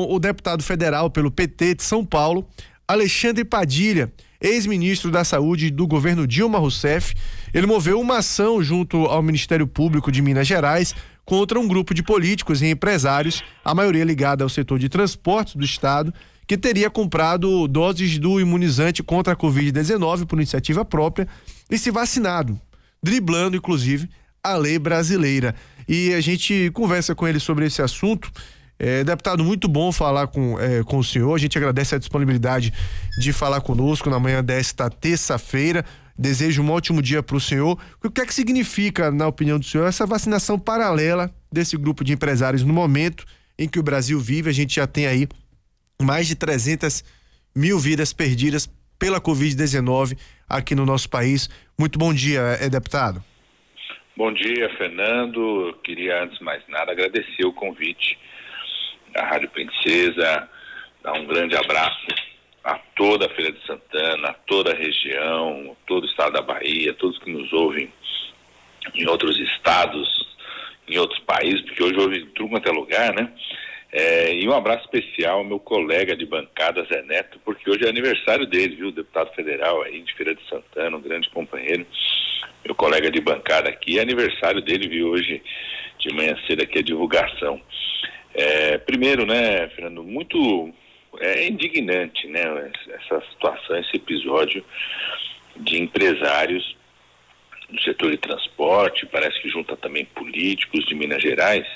o deputado federal pelo PT de São Paulo, Alexandre Padilha, ex-ministro da Saúde do governo Dilma Rousseff. Ele moveu uma ação junto ao Ministério Público de Minas Gerais contra um grupo de políticos e empresários, a maioria ligada ao setor de transportes do estado, que teria comprado doses do imunizante contra a Covid-19 por iniciativa própria e se vacinado, driblando, inclusive, a lei brasileira. E a gente conversa com ele sobre esse assunto. Deputado, muito bom falar com o senhor. A gente agradece a disponibilidade de falar conosco na manhã desta terça-feira. Desejo um ótimo dia para o senhor. O que é que significa, na opinião do senhor, essa vacinação paralela desse grupo de empresários no momento em que o Brasil vive? A gente já tem aí mais de 300 mil vidas perdidas pela Covid-19 aqui no nosso país. Muito bom dia, deputado. Bom dia, Fernando. Eu queria, antes de mais nada, agradecer o convite da Rádio Princesa, dar um grande abraço a toda a Feira de Santana, a toda a região, todo o estado da Bahia, todos que nos ouvem em outros estados, em outros países, porque hoje ouve em tudo quanto é lugar, né? E um abraço especial ao meu colega de bancada, Zé Neto, porque hoje é aniversário dele, viu? Deputado federal aí de Feira de Santana, um grande companheiro, meu colega de bancada aqui, é aniversário dele, viu? Hoje de manhã cedo aqui a divulgação. Primeiro, né, Fernando, muito indignante, né, essa situação, esse episódio de empresários do setor de transporte, parece que junta também políticos de Minas Gerais,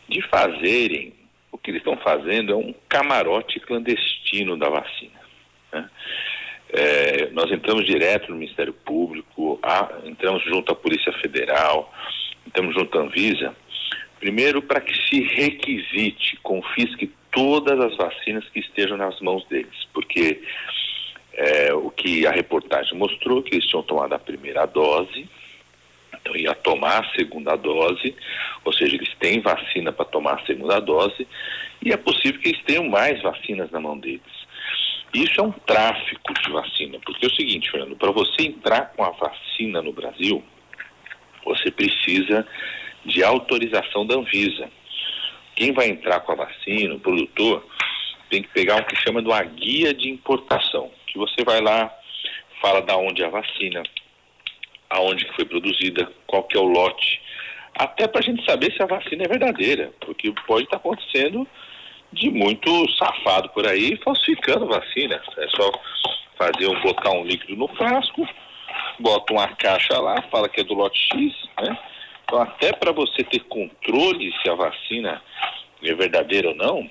de fazerem, o que eles estão fazendo é um camarote clandestino da vacina, né? Nós entramos direto no Ministério Público, entramos junto à Polícia Federal, entramos junto à Anvisa, primeiro para que se requisite, confisque todas as vacinas que estejam nas mãos deles, porque o que a reportagem mostrou, que eles tinham tomado a primeira dose, então ia tomar a segunda dose, ou seja, eles têm vacina para tomar a segunda dose, e é possível que eles tenham mais vacinas na mão deles. Isso é um tráfico de vacina, porque é o seguinte, Fernando, para você entrar com a vacina no Brasil, você precisa de autorização da Anvisa. Quem vai entrar com a vacina, o produtor, tem que pegar o que chama de uma guia de importação, que você vai lá, fala da onde é a vacina, aonde que foi produzida, qual que é o lote, até para a gente saber se a vacina é verdadeira, porque pode estar acontecendo de muito safado por aí falsificando vacina. É só botar um líquido no frasco, bota uma caixa lá, fala que é do lote X, né? Então, até para você ter controle se a vacina é verdadeira ou não,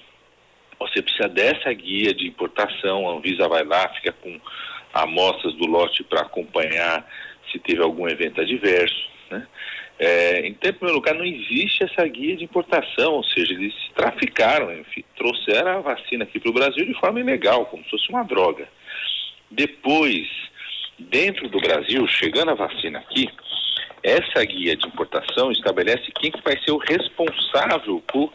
você precisa dessa guia de importação. A Anvisa vai lá, fica com amostras do lote para acompanhar se teve algum evento adverso, né? Em primeiro lugar, não existe essa guia de importação, ou seja, eles traficaram, enfim, trouxeram a vacina aqui para o Brasil de forma ilegal, como se fosse uma droga. Depois, dentro do Brasil, chegando a vacina aqui, essa guia de importação estabelece quem que vai ser o responsável por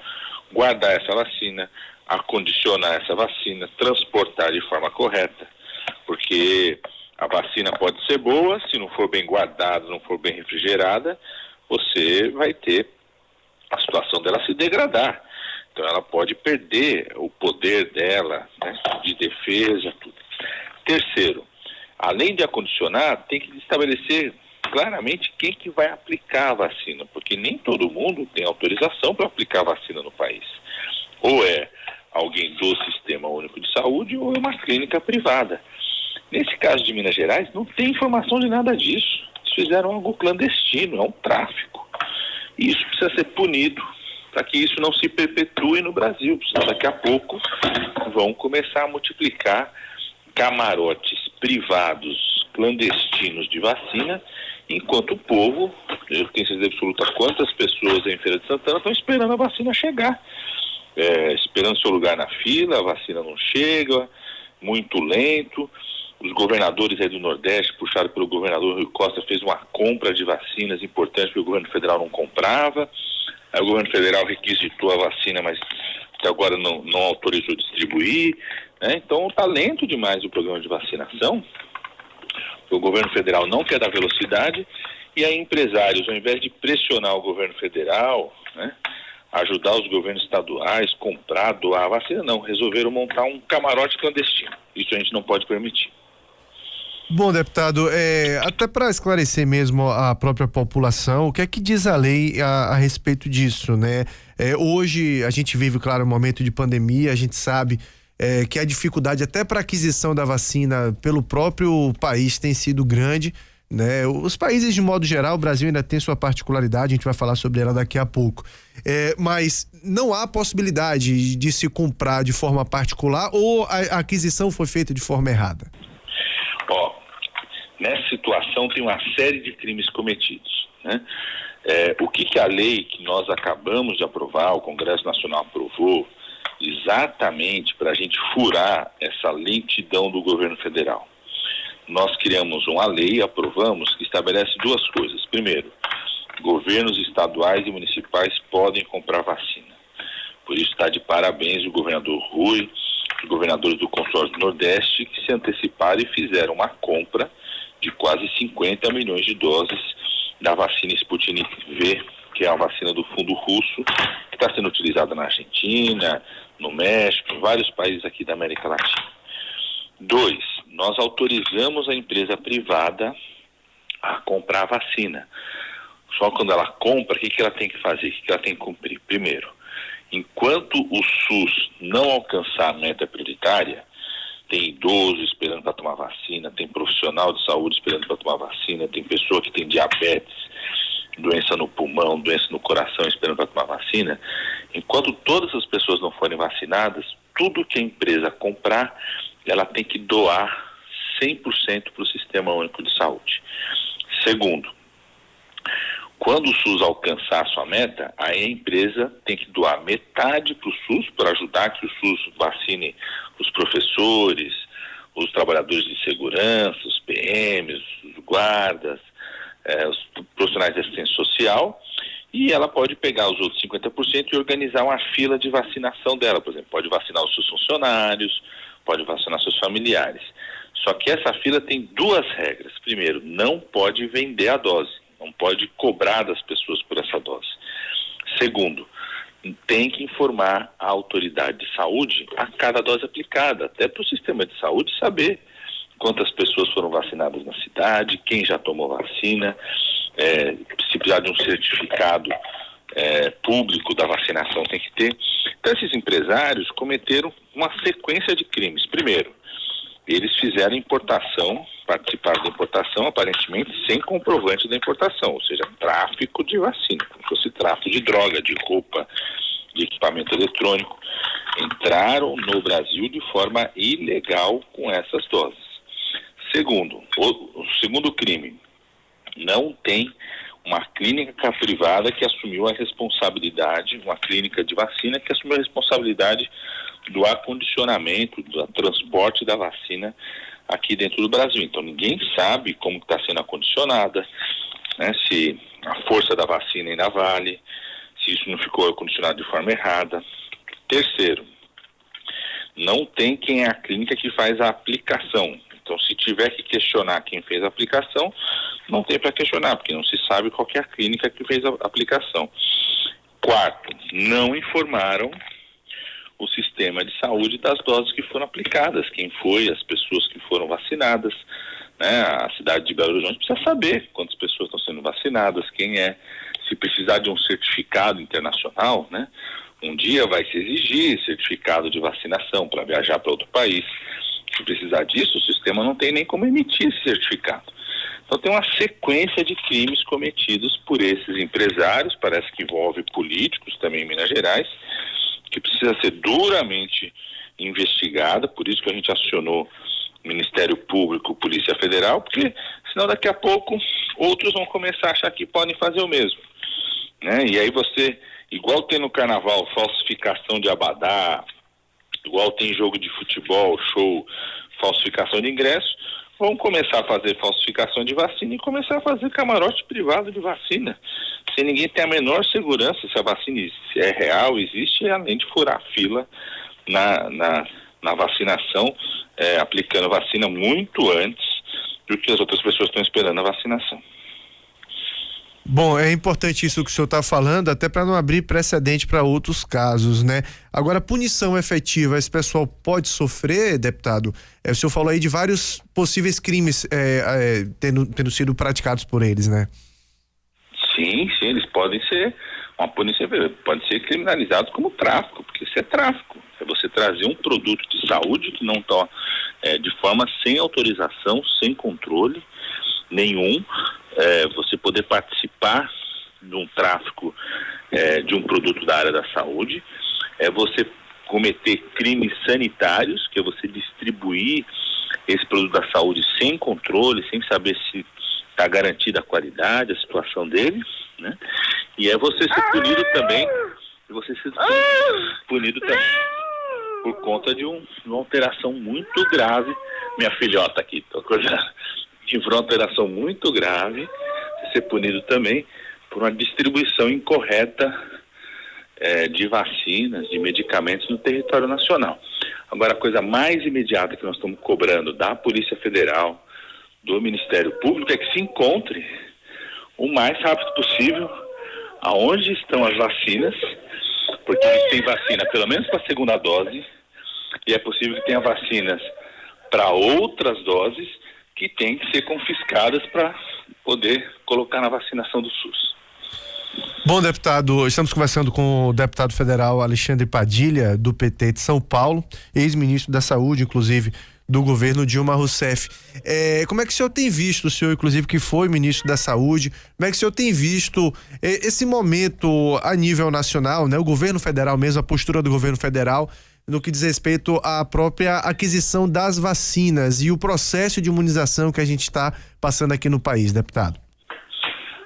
guardar essa vacina, acondicionar essa vacina, transportar de forma correta, porque a vacina pode ser boa, se não for bem guardada, não for bem refrigerada, você vai ter a situação dela se degradar. Então ela pode perder o poder dela, né, de defesa, tudo. Terceiro, além de acondicionar, tem que estabelecer claramente quem que vai aplicar a vacina, porque nem todo mundo tem autorização para aplicar a vacina no país. Ou é alguém do Sistema Único de Saúde ou é uma clínica privada. Nesse caso de Minas Gerais, não tem informação de nada disso. Eles fizeram algo clandestino, é um tráfico. E isso precisa ser punido para que isso não se perpetue no Brasil, senão daqui a pouco vão começar a multiplicar camarotes privados clandestinos de vacina, enquanto o povo, eu tenho certeza absoluta quantas pessoas em Feira de Santana estão esperando a vacina chegar, esperando seu lugar na fila, a vacina não chega, muito lento. Os governadores aí do Nordeste, puxado pelo governador Rui Costa, fez uma compra de vacinas importante que o governo federal não comprava. Aí o governo federal requisitou a vacina, mas até agora não autorizou distribuir, né? Então está lento demais o programa de vacinação. O governo federal não quer dar velocidade e aí empresários, ao invés de pressionar o governo federal, né, ajudar os governos estaduais, comprar, doar a vacina. Não, resolveram montar um camarote clandestino. Isso a gente não pode permitir. Bom, deputado, até para esclarecer mesmo a própria população, o que é que diz a lei a respeito disso, né? Hoje a gente vive, claro, um momento de pandemia, a gente sabe que a dificuldade até para aquisição da vacina pelo próprio país tem sido grande, né? Os países de modo geral, o Brasil ainda tem sua particularidade, a gente vai falar sobre ela daqui a pouco, mas não há possibilidade de se comprar de forma particular ou a aquisição foi feita de forma errada? Nessa situação tem uma série de crimes cometidos, né? O que a lei que nós acabamos de aprovar, o Congresso Nacional aprovou, exatamente para a gente furar essa lentidão do governo federal. Nós criamos uma lei, aprovamos, que estabelece duas coisas. Primeiro, governos estaduais e municipais podem comprar vacina. Por isso está de parabéns o governador Rui, os governadores do consórcio do Nordeste, que se anteciparam e fizeram uma compra de quase 50 milhões de doses da vacina Sputnik V, que é a vacina do fundo russo, que está sendo utilizada na Argentina, no México, em vários países aqui da América Latina. 2, nós autorizamos a empresa privada a comprar a vacina. Só quando ela compra, o que ela tem que fazer? O que ela tem que cumprir? Primeiro, enquanto o SUS não alcançar a meta prioritária, tem idoso esperando para tomar vacina, tem profissional de saúde esperando para tomar vacina, tem pessoa que tem diabetes, doença no pulmão, doença no coração esperando para tomar vacina. Enquanto todas as pessoas não forem vacinadas, tudo que a empresa comprar, ela tem que doar 100% para o Sistema Único de Saúde. Segundo, quando o SUS alcançar a sua meta, aí a empresa tem que doar metade para o SUS, para ajudar que o SUS vacine os professores, os trabalhadores de segurança, os PMs, os guardas, os profissionais de assistência social, e ela pode pegar os outros 50% e organizar uma fila de vacinação dela. Por exemplo, pode vacinar os seus funcionários, pode vacinar seus familiares. Só que essa fila tem duas regras. Primeiro, não pode vender a dose, não pode cobrar das pessoas por essa dose. Segundo, tem que informar a autoridade de saúde a cada dose aplicada, até para o sistema de saúde saber quantas pessoas foram vacinadas na cidade, quem já tomou vacina, se precisar de um certificado público da vacinação tem que ter. Então esses empresários cometeram uma sequência de crimes. Primeiro, eles fizeram importação, participaram da importação, aparentemente sem comprovante da importação, ou seja, tráfico de vacina, como se fosse tráfico de droga, de roupa, de equipamento eletrônico. Entraram no Brasil de forma ilegal com essas doses. Segundo, o segundo crime, não tem uma clínica privada que assumiu a responsabilidade, uma clínica de vacina que assumiu a responsabilidade do acondicionamento, do transporte da vacina aqui dentro do Brasil. Então ninguém sabe como está sendo acondicionada, né, se a força da vacina ainda vale, se isso não ficou acondicionado de forma errada. Terceiro, não tem quem é a clínica que faz a aplicação. Então se tiver que questionar quem fez a aplicação, não tem para questionar, porque não se sabe qual que é a clínica que fez a aplicação. Quarto, não informaram o sistema de saúde das doses que foram aplicadas, quem foi, as pessoas que foram vacinadas, né? A cidade de Belo Horizonte precisa saber quantas pessoas estão sendo vacinadas, quem é, se precisar de um certificado internacional, né? Um dia vai se exigir certificado de vacinação para viajar para outro país. Se precisar disso, o sistema não tem nem como emitir esse certificado. Então tem uma sequência de crimes cometidos por esses empresários, parece que envolve políticos também em Minas Gerais, que precisa ser duramente investigada, por isso que a gente acionou o Ministério Público, Polícia Federal, porque senão daqui a pouco outros vão começar a achar que podem fazer o mesmo, né? E aí você, igual tem no carnaval falsificação de abadá, igual tem jogo de futebol, show, falsificação de ingresso, vão começar a fazer falsificação de vacina e começar a fazer camarote privado de vacina, sem ninguém ter a menor segurança se a vacina se é real, existe, além de furar a fila na vacinação, aplicando a vacina muito antes do que as outras pessoas estão esperando a vacinação. Bom, é importante isso que o senhor está falando, até para não abrir precedente para outros casos, né? Agora, punição efetiva, esse pessoal pode sofrer, deputado? O senhor falou aí de vários possíveis crimes tendo sido praticados por eles, né? Sim, eles podem ser uma punição, pode ser criminalizado como tráfico, porque isso é tráfico. É você trazer um produto de saúde que não está de forma sem autorização, sem controle nenhum, você poder participar de um tráfico de um produto da área da saúde, é você cometer crimes sanitários, que é você distribuir esse produto da saúde sem controle, sem saber se está garantida a qualidade, a situação dele, né? E é você ser punido também, por conta de uma alteração muito grave, minha filhota aqui, tô acordando, de uma alteração muito grave, ser punido também por uma distribuição incorreta de vacinas, de medicamentos no território nacional. Agora, a coisa mais imediata que nós estamos cobrando da Polícia Federal, do Ministério Público, é que se encontre o mais rápido possível aonde estão as vacinas, porque eles têm vacina pelo menos para a segunda dose, e é possível que tenha vacinas para outras doses que têm que ser confiscadas para poder colocar na vacinação do SUS. Bom, deputado, estamos conversando com o deputado federal Alexandre Padilha, do PT de São Paulo, ex-ministro da Saúde, inclusive, do governo Dilma Rousseff. Como é que o senhor tem visto, o senhor, inclusive, que foi ministro da Saúde, como é que o senhor tem visto esse momento a nível nacional, né? O governo federal mesmo, a postura do governo federal, no que diz respeito à própria aquisição das vacinas e o processo de imunização que a gente está passando aqui no país, deputado?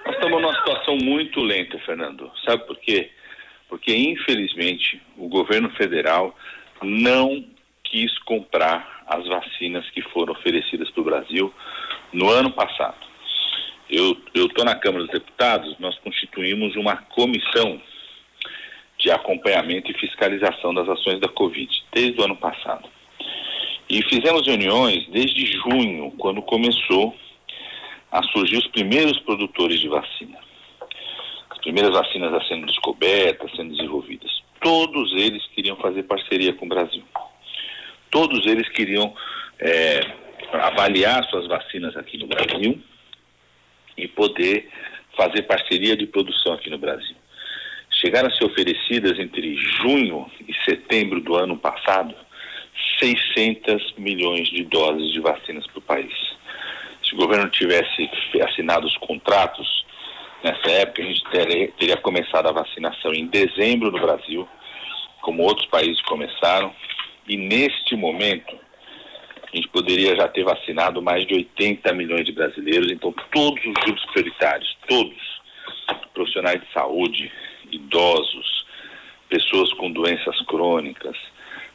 Nós estamos numa situação muito lenta, Fernando. Sabe por quê? Porque, infelizmente, o governo federal não quis comprar as vacinas que foram oferecidas para o Brasil no ano passado. Eu estou na Câmara dos Deputados, nós constituímos uma comissão de acompanhamento e fiscalização das ações da Covid, desde o ano passado. E fizemos reuniões desde junho, quando começou a surgir os primeiros produtores de vacina. As primeiras vacinas a sendo descobertas, sendo desenvolvidas. Todos eles queriam fazer parceria com o Brasil. Todos eles queriam avaliar suas vacinas aqui no Brasil e poder fazer parceria de produção aqui no Brasil. Chegaram a ser oferecidas entre junho e setembro do ano passado 600 milhões de doses de vacinas para o país. Se o governo tivesse assinado os contratos, nessa época a gente teria começado a vacinação em dezembro no Brasil, como outros países começaram, e neste momento a gente poderia já ter vacinado mais de 80 milhões de brasileiros. Então todos os grupos prioritários, todos, profissionais de saúde, idosos, pessoas com doenças crônicas,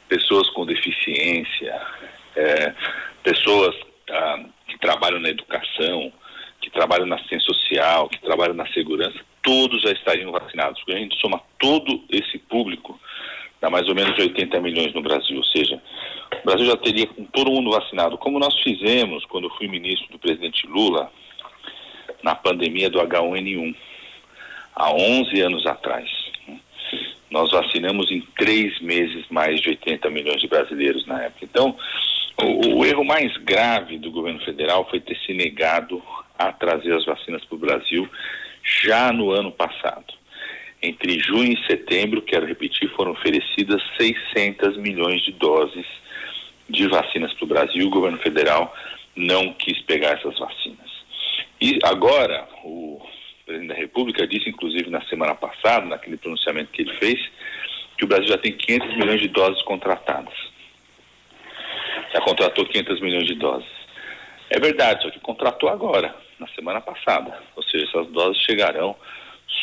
pessoas com deficiência, pessoas que trabalham na educação, que trabalham na assistência social, que trabalham na segurança, todos já estariam vacinados. Porque a gente soma todo esse público, dá mais ou menos 80 milhões no Brasil, ou seja, o Brasil já teria com todo mundo vacinado, como nós fizemos quando eu fui ministro do presidente Lula, na pandemia do H1N1, há 11 anos atrás. Nós vacinamos em 3 meses mais de 80 milhões de brasileiros na época. Então, o erro mais grave do governo federal foi ter se negado a trazer as vacinas para o Brasil já no ano passado. Entre junho e setembro, quero repetir, foram oferecidas 600 milhões de doses de vacinas para o Brasil. O governo federal não quis pegar essas vacinas. E agora, o presidente da República disse, inclusive na semana passada, naquele pronunciamento que ele fez, que o Brasil já tem 500 milhões de doses contratadas. Já contratou 500 milhões de doses. É verdade, só que contratou agora, na semana passada. Ou seja, essas doses chegarão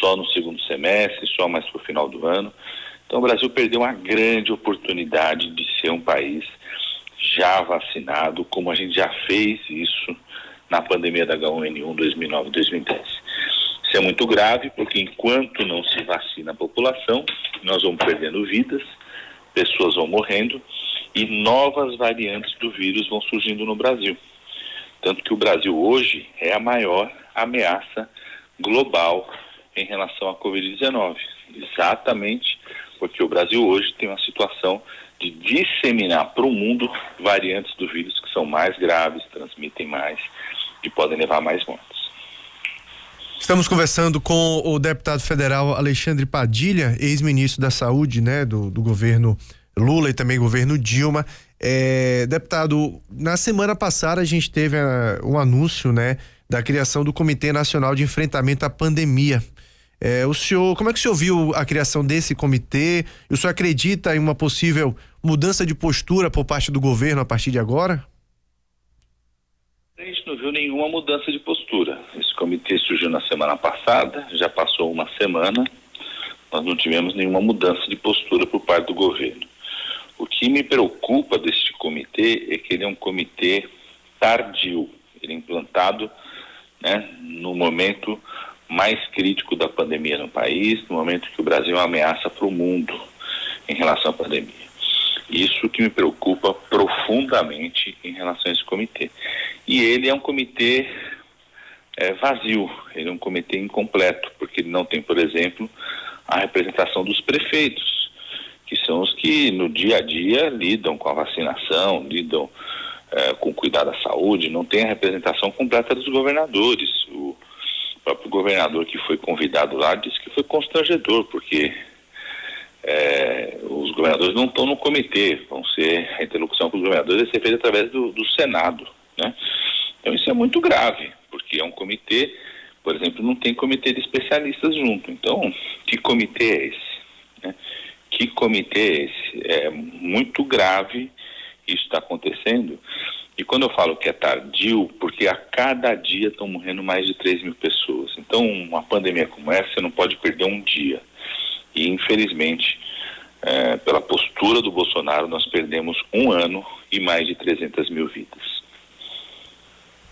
só no segundo semestre, só mais para o final do ano. Então o Brasil perdeu uma grande oportunidade de ser um país já vacinado, como a gente já fez isso na pandemia da H1N1 2009 e 2010. Isso é muito grave, porque enquanto não se vacina a população, nós vamos perdendo vidas, pessoas vão morrendo e novas variantes do vírus vão surgindo no Brasil. Tanto que o Brasil hoje é a maior ameaça global em relação à Covid-19. Exatamente porque o Brasil hoje tem uma situação de disseminar para o mundo variantes do vírus que são mais graves, transmitem mais e podem levar mais mortes. Estamos conversando com o deputado federal Alexandre Padilha, ex-ministro da Saúde, né, do governo Lula e também governo Dilma. Deputado, na semana passada a gente teve um anúncio, né, da criação do Comitê Nacional de Enfrentamento à Pandemia. Como é que o senhor viu a criação desse comitê? O senhor acredita em uma possível mudança de postura por parte do governo a partir de agora? A gente não viu nenhuma mudança de postura. Esse comitê surgiu na semana passada, já passou uma semana, nós não tivemos nenhuma mudança de postura por parte do governo. O que me preocupa deste comitê é que ele é um comitê tardio, ele é implantado, né, no momento mais crítico da pandemia no país, no momento que o Brasil é uma ameaça para o mundo em relação à pandemia. Isso que me preocupa profundamente em relação a esse comitê. E ele é um comitê vazio, ele é um comitê incompleto, porque ele não tem, por exemplo, a representação dos prefeitos, que são os que no dia a dia lidam com a vacinação, lidam com o cuidado da saúde, não tem a representação completa dos governadores. O próprio governador que foi convidado lá disse que foi constrangedor, porque os governadores não estão no comitê, a interlocução com os governadores vai ser feita através do Senado, né? Então isso é muito grave, porque é um comitê, por exemplo, não tem comitê de especialistas junto. Então, que comitê é esse, né? Que comitê é esse? É muito grave isso está acontecendo. E quando eu falo que é tardio, porque a cada dia estão morrendo mais de 3 mil pessoas. Então, uma pandemia como essa, você não pode perder um dia. E, infelizmente, pela postura do Bolsonaro, nós perdemos um ano e mais de 300 mil vidas.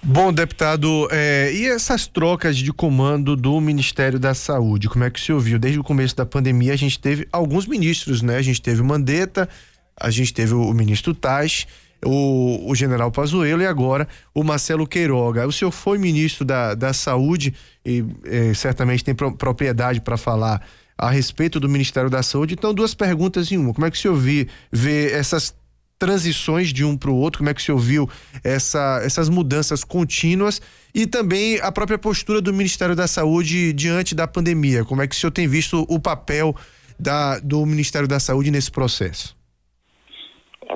Bom, deputado, e essas trocas de comando do Ministério da Saúde, como é que o senhor viu? Desde o começo da pandemia, a gente teve alguns ministros, né? A gente teve o Mandetta, a gente teve o ministro Tais, o general Pazuello e agora o Marcelo Queiroga. O senhor foi ministro da Saúde e certamente tem propriedade para falar a respeito do Ministério da Saúde. Então, 2 perguntas em uma. Como é que o senhor vê essas transições de um para o outro? Como é que o senhor viu essas mudanças contínuas e também a própria postura do Ministério da Saúde diante da pandemia? Como é que o senhor tem visto o papel do Ministério da Saúde nesse processo?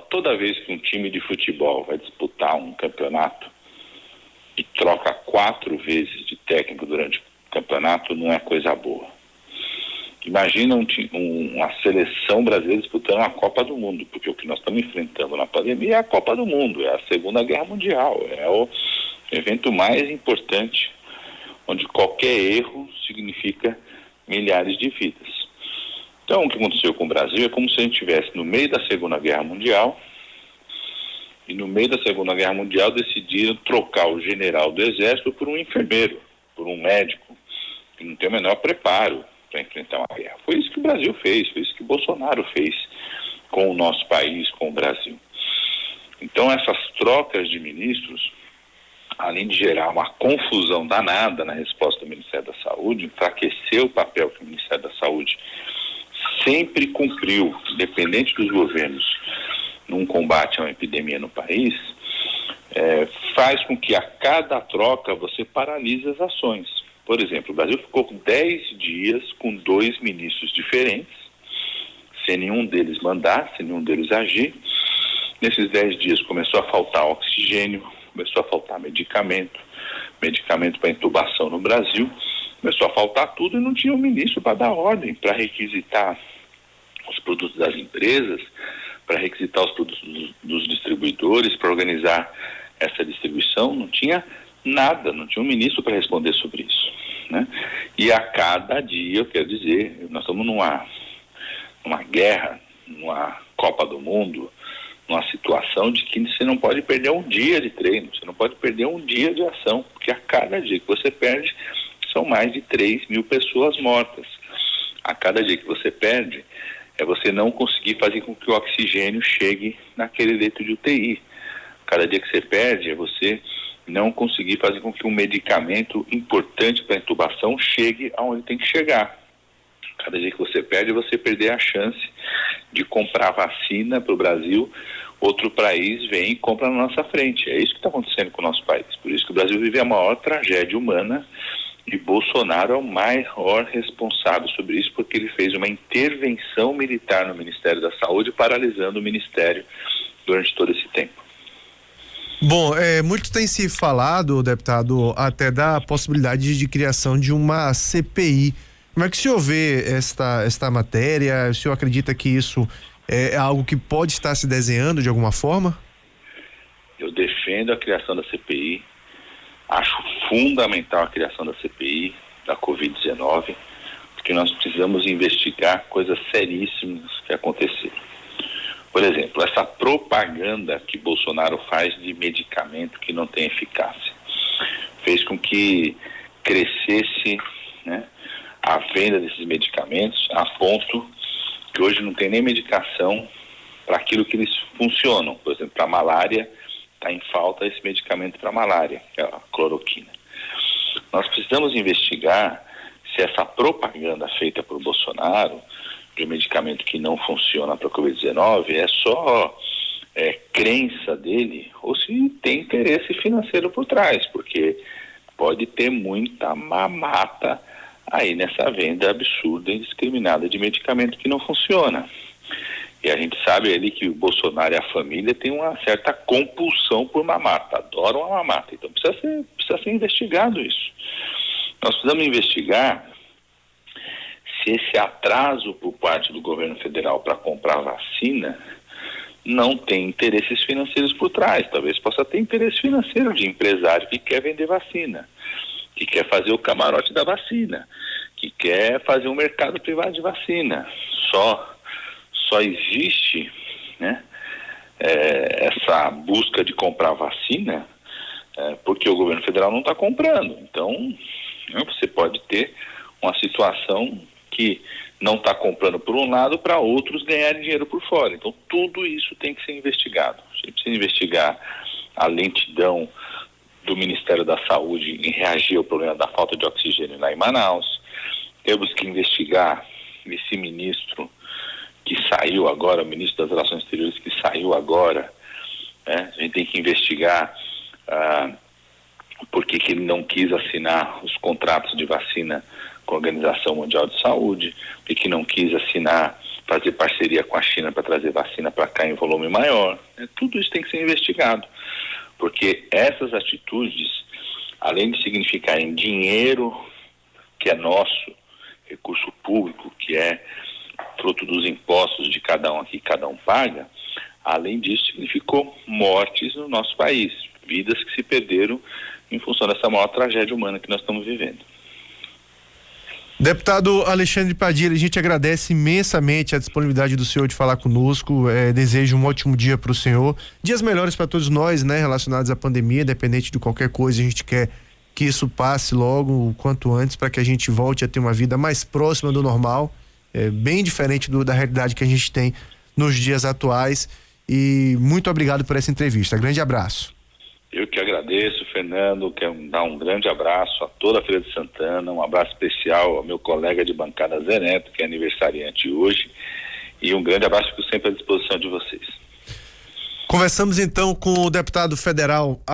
Toda vez que um time de futebol vai disputar um campeonato e troca 4 vezes de técnico durante o campeonato, não é coisa boa. Imagina uma seleção brasileira disputando a Copa do Mundo, porque o que nós estamos enfrentando na pandemia é a Copa do Mundo, é a Segunda Guerra Mundial, é o evento mais importante, onde qualquer erro significa milhares de vidas. Então, o que aconteceu com o Brasil é como se a gente estivesse no meio da Segunda Guerra Mundial e no meio da Segunda Guerra Mundial decidiram trocar o general do Exército por um enfermeiro, por um médico, que não tem o menor preparo para enfrentar uma guerra. Foi isso que o Brasil fez, foi isso que o Bolsonaro fez com o nosso país, com o Brasil. Então, essas trocas de ministros, além de gerar uma confusão danada na resposta do Ministério da Saúde, enfraqueceu o papel que o Ministério da Saúde sempre cumpriu, independente dos governos, num combate a uma epidemia no país, faz com que a cada troca você paralise as ações. Por exemplo, o Brasil ficou com 10 dias com 2 ministros diferentes, sem nenhum deles mandar, sem nenhum deles agir. Nesses 10 dias começou a faltar oxigênio, começou a faltar medicamento para intubação no Brasil, começou a faltar tudo e não tinha um ministro para dar ordem, para requisitar os produtos das empresas, para requisitar os produtos dos distribuidores, para organizar essa distribuição. Não tinha nada, não tinha um ministro para responder sobre isso, né? E a cada dia, eu quero dizer, nós estamos numa guerra, numa Copa do Mundo, numa situação de que você não pode perder um dia de treino, você não pode perder um dia de ação, porque a cada dia que você perde, são mais de 3 mil pessoas mortas. A cada dia que você perde, é você não conseguir fazer com que o oxigênio chegue naquele leito de UTI. Cada dia que você perde, é você não conseguir fazer com que um medicamento importante para intubação chegue aonde tem que chegar. Cada dia que você perde, você perder a chance de comprar vacina para o Brasil, outro país vem e compra na nossa frente. É isso que está acontecendo com o nosso país. Por isso que o Brasil vive a maior tragédia humana e Bolsonaro é o maior responsável sobre isso, porque ele fez uma intervenção militar no Ministério da Saúde, paralisando o Ministério durante todo esse tempo. Bom, muito tem se falado, deputado, até da possibilidade de criação de uma CPI. Como é que o senhor vê esta matéria? O senhor acredita que isso é algo que pode estar se desenhando de alguma forma? Eu defendo a criação da CPI, acho fundamental a criação da CPI da Covid-19, porque nós precisamos investigar coisas seríssimas que aconteceram. Por exemplo, essa propaganda que Bolsonaro faz de medicamento que não tem eficácia fez com que crescesse, né, a venda desses medicamentos a ponto que hoje não tem nem medicação para aquilo que eles funcionam. Por exemplo, para malária, está em falta esse medicamento para malária, que é a cloroquina. Nós precisamos investigar se essa propaganda feita por Bolsonaro de um medicamento que não funciona para a Covid-19 é só crença dele ou se tem interesse financeiro por trás, porque pode ter muita mamata aí nessa venda absurda e indiscriminada de medicamento que não funciona. E a gente sabe ali que o Bolsonaro e a família têm uma certa compulsão por mamata, adoram a mamata, então precisa ser investigado isso. Nós precisamos investigar se esse atraso por parte do governo federal para comprar vacina não tem interesses financeiros por trás. Talvez possa ter interesse financeiro de empresário que quer vender vacina, que quer fazer o camarote da vacina, que quer fazer um mercado privado de vacina. Só existe, né, essa busca de comprar vacina porque o governo federal não está comprando. Então, né, você pode ter uma situação que não está comprando por um lado para outros ganharem dinheiro por fora. Então, tudo isso tem que ser investigado. A gente precisa investigar a lentidão do Ministério da Saúde em reagir ao problema da falta de oxigênio lá em Manaus. Temos que investigar esse ministro que saiu agora, o ministro das Relações Exteriores que saiu agora, né? A gente tem que investigar por que ele não quis assinar os contratos de vacina com a Organização Mundial de Saúde, por que não quis fazer parceria com a China para trazer vacina para cá em volume maior. Tudo isso tem que ser investigado, porque essas atitudes, além de significarem dinheiro que é nosso, recurso público, que é fruto dos impostos de cada um aqui, cada um paga, além disso significou mortes no nosso país, vidas que se perderam em função dessa maior tragédia humana que nós estamos vivendo. Deputado Alexandre Padilha, a gente agradece imensamente a disponibilidade do senhor de falar conosco, desejo um ótimo dia para o senhor, dias melhores para todos nós, né, relacionados à pandemia, independente de qualquer coisa, a gente quer que isso passe logo, o quanto antes, para que a gente volte a ter uma vida mais próxima do normal, bem diferente da realidade que a gente tem nos dias atuais, e muito obrigado por essa entrevista, grande abraço. Eu que agradeço, Fernando, quero dar um grande abraço a toda a Feira de Santana, um abraço especial ao meu colega de bancada Zé Neto, que é aniversariante hoje, e um grande abraço, fico sempre à disposição de vocês. Conversamos então com o deputado federal